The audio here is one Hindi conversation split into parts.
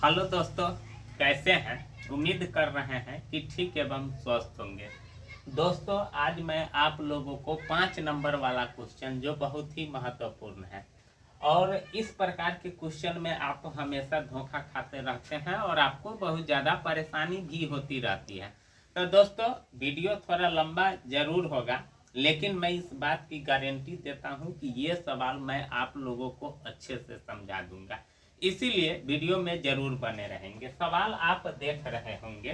हेलो दोस्तों, कैसे हैं? उम्मीद कर रहे हैं कि ठीक एवं स्वस्थ होंगे। दोस्तों, आज मैं आप लोगों को 5 नंबर वाला क्वेश्चन जो बहुत ही महत्वपूर्ण है और इस प्रकार के क्वेश्चन में आप हमेशा धोखा खाते रहते हैं और आपको बहुत ज़्यादा परेशानी भी होती रहती है। तो दोस्तों, वीडियो थोड़ा लंबा जरूर होगा, लेकिन मैं इस बात की गारंटी देता हूं कि ये सवाल मैं आप लोगों को अच्छे से समझा दूंगा। इसीलिए वीडियो में जरूर बने रहेंगे। सवाल आप देख रहे होंगे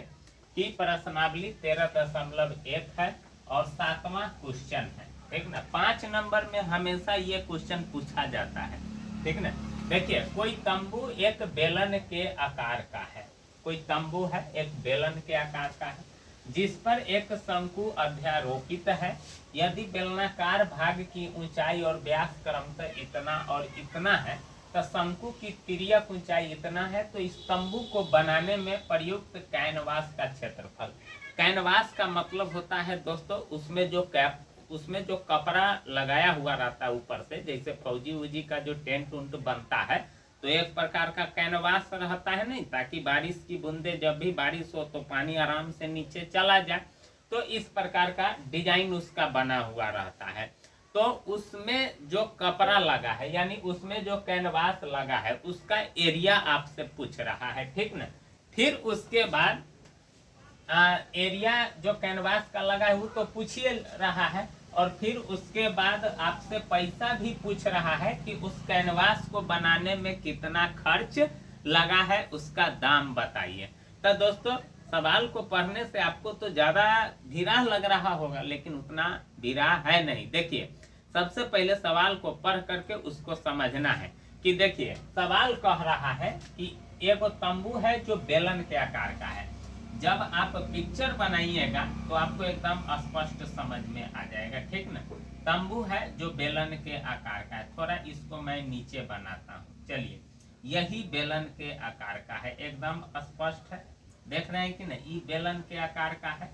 कि प्रश्नावली 13.1 है और 7वां क्वेश्चन है, ठीक ना। 5 नंबर में हमेशा ये क्वेश्चन पूछा जाता है, ठीक ना। देखिए, कोई तंबू एक बेलन के आकार का है। कोई तंबू है एक बेलन के आकार का है जिस पर एक शंकु अध्यारोपित है। यदि बेलनाकार भाग की ऊंचाई और व्यास क्रमशः इतना और इतना है तो शंकु की तिर्यक ऊंचाई इतना है, तो इस तंबू को बनाने में प्रयुक्त कैनवास का क्षेत्रफल। कैनवास का मतलब होता है दोस्तों उसमें जो कपड़ा लगाया हुआ रहता है ऊपर से, जैसे फौजी वूजी का जो टेंट उंट बनता है तो एक प्रकार का कैनवास रहता है, नहीं, ताकि बारिश की बूंदे जब भी बारिश हो तो पानी आराम से नीचे चला जाए। तो इस प्रकार का डिजाइन उसका बना हुआ रहता है। तो उसमें जो कपड़ा लगा है, यानी उसमें जो कैनवास लगा है, उसका एरिया आपसे पूछ रहा है, ठीक ना। फिर उसके बाद एरिया जो कैनवास का लगा है वो तो पूछ ही रहा है, और फिर उसके बाद आपसे पैसा भी पूछ रहा है कि उस कैनवास को बनाने में कितना खर्च लगा है, उसका दाम बताइए। तो दोस्तों, सवाल को पढ़ने से आपको तो ज्यादा धीरा लग रहा होगा, लेकिन उतना धीरा है नहीं। देखिए, सबसे पहले सवाल को पढ़ करके उसको समझना है कि देखिए, सवाल कह रहा है कि एक तंबू है जो बेलन के आकार का है। जब आप पिक्चर बनाइएगा तो आपको एकदम स्पष्ट समझ में आ जाएगा, ठीक ना। तंबू है जो बेलन के आकार का है। थोड़ा इसको मैं नीचे बनाता हूँ। चलिए, यही बेलन के आकार का है, एकदम स्पष्ट है, देख रहे हैं कि नहीं। ये बेलन के आकार का है।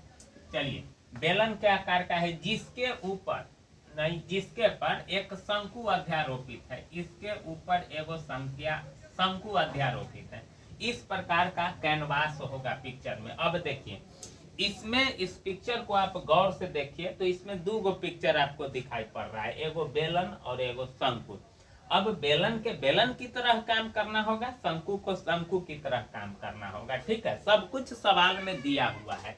चलिए, बेलन के आकार का है जिसके ऊपर नहीं, जिसके पर एक शंकु अध्यारोपित है। इसके ऊपर एगो शंकु अध्यारोपित है। इस प्रकार का कैनवास होगा पिक्चर में। अब देखिए, इसमें इस पिक्चर को आप गौर से देखिए तो इसमें 2 गो पिक्चर आपको दिखाई पड़ रहा है, एगो बेलन और एगो शंकु। अब बेलन के बेलन की तरह काम करना होगा, शंकु को शंकु की तरह काम करना होगा, ठीक है। सब कुछ सवाल में दिया हुआ है।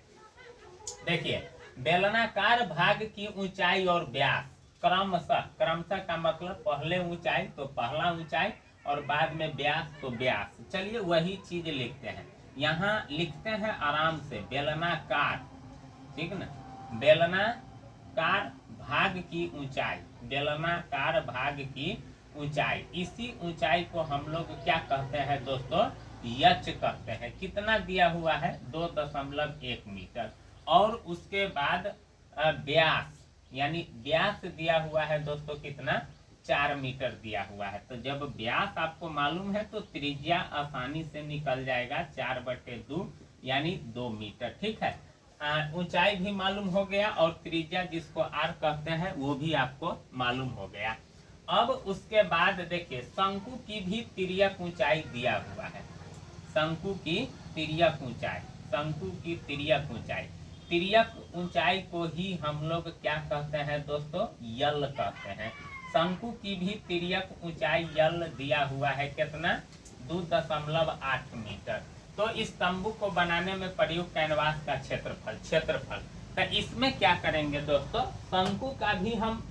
देखिए, बेलनाकार भाग की ऊंचाई और व्यास क्रमशः का मतलब पहले ऊंचाई तो पहला ऊंचाई और बाद में व्यास तो व्यास। चलिए, वही चीज लिखते हैं। यहाँ लिखते हैं आराम से, बेलनाकार, ठीक ना। बेलनाकार भाग की ऊंचाई, बेलनाकार भाग की ऊंचाई, इसी ऊंचाई को हम लोग क्या कहते हैं दोस्तों? यच कहते हैं। कितना दिया हुआ है? 2.1 मीटर। और उसके बाद व्यास, यानी व्यास दिया हुआ है दोस्तों कितना? 4 मीटर दिया हुआ है। तो जब व्यास आपको मालूम है तो त्रिज्या आसानी से निकल जाएगा, 4/2 यानी 2 मीटर, ठीक है। ऊंचाई भी मालूम हो गया और त्रिज्या जिसको आर कहते हैं वो भी आपको मालूम हो गया। अब उसके बाद देखिए, शंकु की भी तिर्यक ऊंचाई दिया हुआ है। शंकु की तिर्यक ऊंचाई, शंकु की तिर्यक ऊंचाई, तिर्यक ऊंचाई को ही हम लोग क्या कहते हैं दोस्तों? यल कहते हैं। शंकु की भी तिर्यक ऊंचाई यल दिया हुआ है, कितना? 2.8 मीटर। तो इस तंबू को बनाने में प्रयुक्त कैनवास का क्षेत्रफल तो इसमें क्या करेंगे दोस्तों? शंकु का भी हम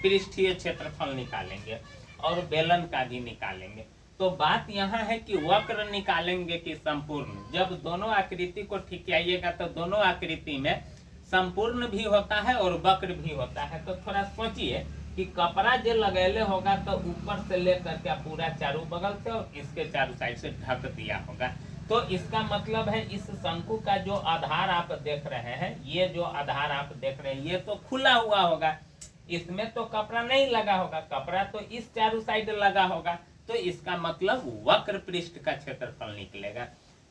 पृष्ठीय क्षेत्रफल निकालेंगे और बेलन का भी निकालेंगे। तो बात यहाँ है कि वक्र निकालेंगे कि संपूर्ण। जब दोनों आकृति को ठिकाइएगा तो दोनों आकृति में संपूर्ण भी होता है और वक्र भी होता है। तो थोड़ा सोचिए कि कपड़ा जो लगेले होगा तो ऊपर से लेकर के पूरा चारों बगल से और इसके चारों साइड से ढक दिया होगा। तो इसका मतलब है इस शंकु का जो आधार आप देख रहे हैं, ये जो आधार आप देख रहे हैं, ये तो खुला हुआ होगा, इसमें तो कपड़ा नहीं लगा होगा, कपड़ा तो इस चारों साइड लगा होगा। तो इसका मतलब वक्र पृष्ठ का क्षेत्रफल निकलेगा।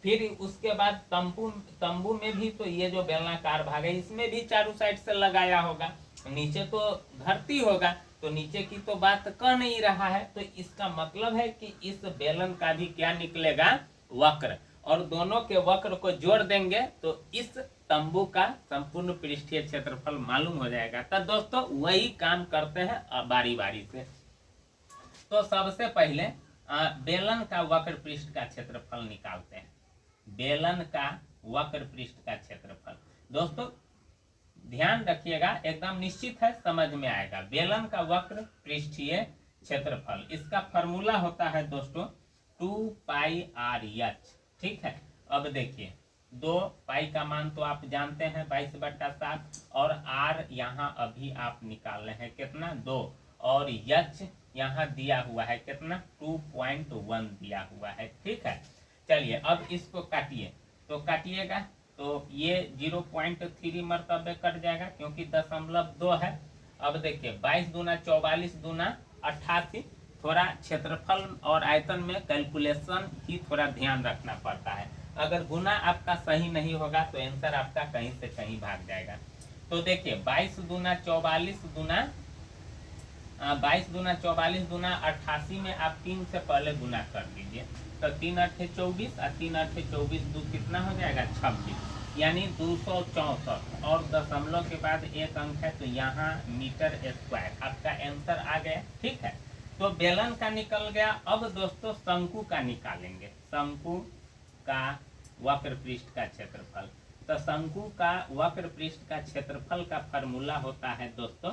फिर उसके बाद तंबू में भी तो ये जो बेलनाकार भाग है इसमें भी चारों साइड से लगाया होगा, नीचे तो धरती होगा, तो नीचे की तो बात कह नहीं रहा है, तो इसका मतलब है कि इस बेलन का भी क्या निकलेगा, वक्र, और दोनों के वक्र को जोड़ देंगे तो इस तंबू का संपूर्ण पृष्ठीय क्षेत्रफल मालूम हो जाएगा। तो दोस्तों वही काम करते हैं बारी बारी से। तो सबसे पहले बेलन का वक्र पृष्ठ का क्षेत्रफल निकालते हैं। बेलन का वक्र पृष्ठ का क्षेत्रफल दोस्तों ध्यान रखिएगा, एकदम निश्चित है, समझ में आएगा। बेलन का वक्र पृष्ठीय क्षेत्रफल, इसका फॉर्मूला होता है दोस्तों 2πr/h। ठीक है, अब देखिए 2 पाई का मान तो आप जानते हैं 22/7, और r यहाँ अभी आप निकाल रहे हैं कितना 2, और h यहाँ दिया हुआ है कितना 2.1 दिया हुआ है। ठीक है, चलिए अब इसको काटिए, तो काटिएगा तो ये 0.3 मरतबे कट जाएगा क्योंकि 0.2 है। अब देखिए 22 दूना 44 दूना 88, थोड़ा क्षेत्रफल और आयतन में कैलकुलेशन की थोड़ा ध्यान रखना पड़ता है। अगर गुना आपका सही नहीं होगा तो आंसर आपका कहीं से कहीं भाग जाएगा। तो देखिए 22 दूना 44 दूना 88 में आप 3 से पहले गुना कर दीजिए, तो 3 8 24 और 3 8 24 2 कितना हो जाएगा 26, यानी 264, और दशमलव के बाद एक अंक है तो यहाँ मीटर स्क्वायर आपका आंसर आ गया। ठीक है, तो बेलन का निकल गया। अब दोस्तों शंकु का निकालेंगे, शंकु का वक्र पृष्ठ का क्षेत्रफल। तो शंकु का वक्र पृष्ठ का क्षेत्रफल का फॉर्मूला होता है दोस्तों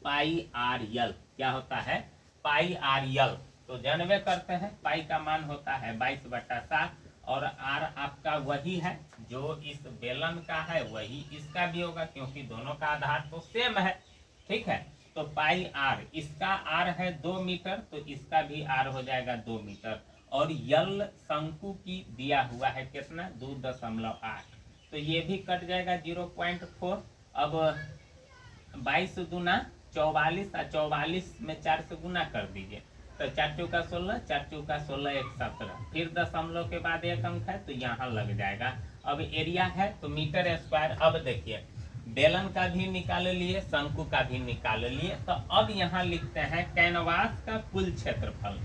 πr/l। क्या होता है πr/l, तो जानवे करते हैं, पाई का मान होता है 22/7, और r आपका वही है जो इस बेलन का है, वही इसका भी होगा क्योंकि दोनों का आधार तो सेम है। ठीक है, तो πr, इसका r है 2 मीटर, तो इसका भी r हो जाएगा 2 मीटर, और यल शंकु की दिया हुआ है कितना 2.8, तो ये भी कट जाएगा 0.4। अब 22 दूना 44, और 44 में 4 से गुना कर दीजिए, तो 4 चौका 16, 4 चौका 16 1 17, फिर दशमलव के बाद एक अंक है तो यहाँ लग जाएगा। अब एरिया है तो मीटर स्क्वायर। अब देखिए बेलन का भी निकाल लिए, शंकु का भी निकाल लिए, तो अब यहाँ लिखते हैं कैनवास का कुल क्षेत्रफल,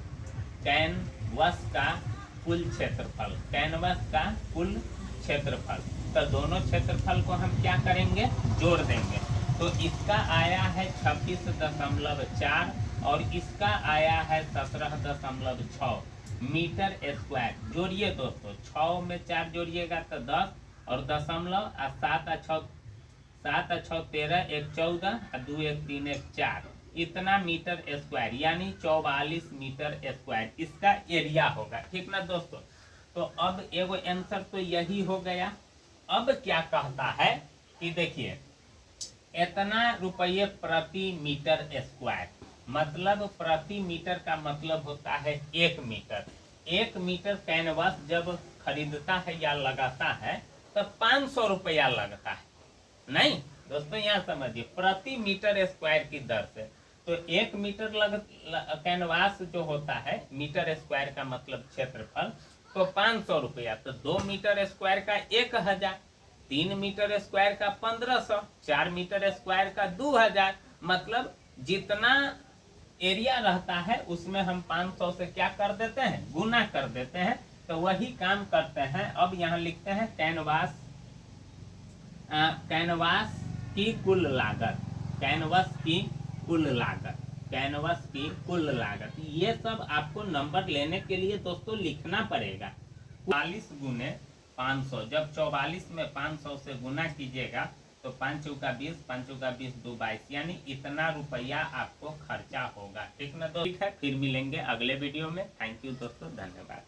कैनवस का कुल क्षेत्रफल, कैनवस का कुल क्षेत्रफल। तो दोनों क्षेत्रफल को हम क्या करेंगे, जोड़ देंगे, तो इसका आया है 26.4 और इसका आया है 17.6 मीटर स्क्वायर। जोड़िए दोस्तों, 6 में 4 जोड़िएगा तो 10, और दशमलव 7 और 6 13, 1 14, 2 1 3 1 4, इतना मीटर स्क्वायर, यानी 44 मीटर स्क्वायर इसका एरिया होगा। ठीक ना दोस्तों, तो अब एगो आंसर तो यही हो गया। अब क्या कहता है कि देखिए इतना रुपये प्रति मीटर स्क्वायर, मतलब प्रति मीटर का मतलब होता है 1 मीटर। 1 मीटर कैनवास जब खरीदता है या लगाता है तो 500 रुपया लगता है। नहीं दोस्तों, यहाँ समझिए प्रति मीटर स्क्वायर की दर से, तो 1 मीटर कैनवास जो होता है, मीटर स्क्वायर का मतलब क्षेत्रफल, तो 500 रुपया, तो 2 मीटर स्क्वायर का 1000, 3 मीटर स्क्वायर का 1500, 4 मीटर स्क्वायर का 2000, मतलब जितना एरिया रहता है उसमें हम 500 से क्या कर देते हैं, गुना कर देते हैं, तो वही काम करते हैं। अब यहाँ लिखते हैं कैनवास की कुल लागत, कैनवास की कुल लागत, कैनवास की कुल लागत, ये सब आपको नंबर लेने के लिए दोस्तों लिखना पड़ेगा। 44 गुने 500, जब 44 में 500 से गुना कीजिएगा तो 5 चौका 20, 5 चौका 20, 2 22, यानी इतना रुपया आपको खर्चा होगा। ठीक ना दोस्तों, ठीक है, फिर मिलेंगे अगले वीडियो में। थैंक यू दोस्तों, धन्यवाद।